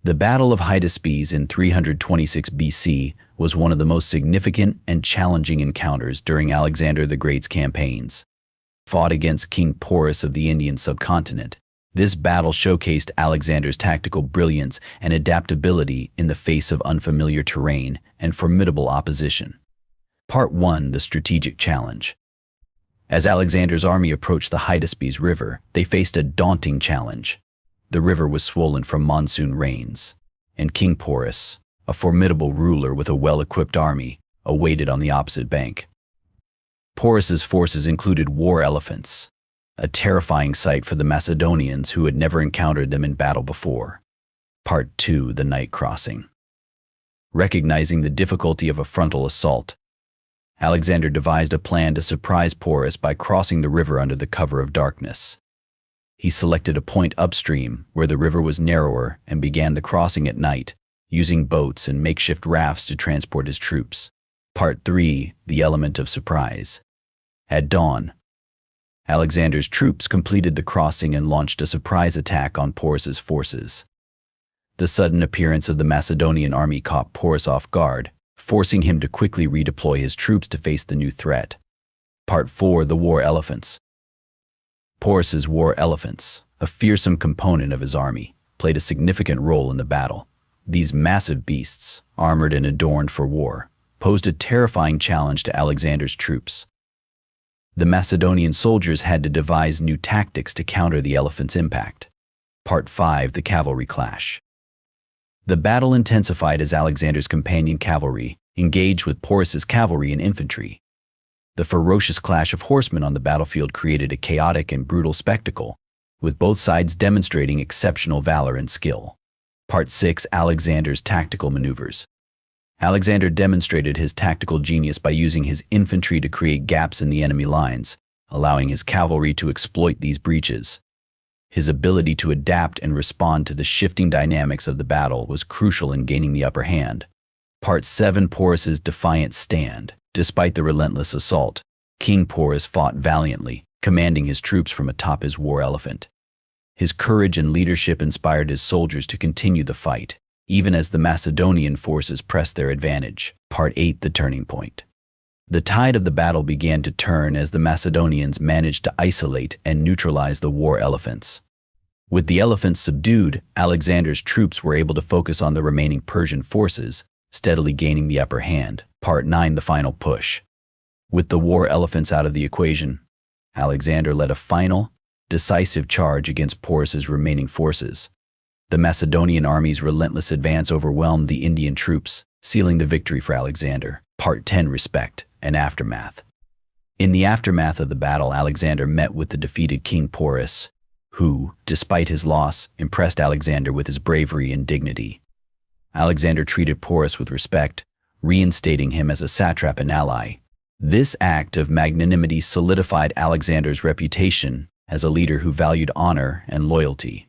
The Battle of Hydaspes in 326 BC was one of the most significant and challenging encounters during Alexander the Great's campaigns. Fought against King Porus of the Indian subcontinent, this battle showcased Alexander's tactical brilliance and adaptability in the face of unfamiliar terrain and formidable opposition. Part 1: The Strategic Challenge. As Alexander's army approached the Hydaspes River, they faced a daunting challenge. The river was swollen from monsoon rains, and King Porus, a formidable ruler with a well-equipped army, awaited on the opposite bank. Porus's forces included war elephants, a terrifying sight for the Macedonians who had never encountered them in battle before. Part 2: The Night Crossing. Recognizing the difficulty of a frontal assault, Alexander devised a plan to surprise Porus by crossing the river under the cover of darkness. He selected a point upstream where the river was narrower and began the crossing at night, using boats and makeshift rafts to transport his troops. Part 3: The Element of Surprise. At dawn, Alexander's troops completed the crossing and launched a surprise attack on Porus's forces. The sudden appearance of the Macedonian army caught Porus off guard, forcing him to quickly redeploy his troops to face the new threat. Part 4: The War Elephants. Porus's war elephants, a fearsome component of his army, played a significant role in the battle. These massive beasts, armored and adorned for war, posed a terrifying challenge to Alexander's troops. The Macedonian soldiers had to devise new tactics to counter the elephants' impact. Part 5: The Cavalry Clash. The battle intensified as Alexander's companion cavalry engaged with Porus's cavalry and infantry. The ferocious clash of horsemen on the battlefield created a chaotic and brutal spectacle, with both sides demonstrating exceptional valor and skill. Part 6: Alexander's Tactical Maneuvers. Alexander demonstrated his tactical genius by using his infantry to create gaps in the enemy lines, allowing his cavalry to exploit these breaches. His ability to adapt and respond to the shifting dynamics of the battle was crucial in gaining the upper hand. Part 7: Porus's Defiant Stand. Despite the relentless assault, King Porus fought valiantly, commanding his troops from atop his war elephant. His courage and leadership inspired his soldiers to continue the fight, even as the Macedonian forces pressed their advantage. Part 8: The Turning Point. The tide of the battle began to turn as the Macedonians managed to isolate and neutralize the war elephants. With the elephants subdued, Alexander's troops were able to focus on the remaining Persian forces, steadily gaining the upper hand. Part 9: The Final Push. With the war elephants out of the equation, Alexander led a final, decisive charge against Porus's remaining forces. The Macedonian army's relentless advance overwhelmed the Indian troops, sealing the victory for Alexander. Part 10: Respect and Aftermath. In the aftermath of the battle, Alexander met with the defeated King Porus, who, despite his loss, impressed Alexander with his bravery and dignity. Alexander treated Porus with respect, reinstating him as a satrap and ally. This act of magnanimity solidified Alexander's reputation as a leader who valued honor and loyalty.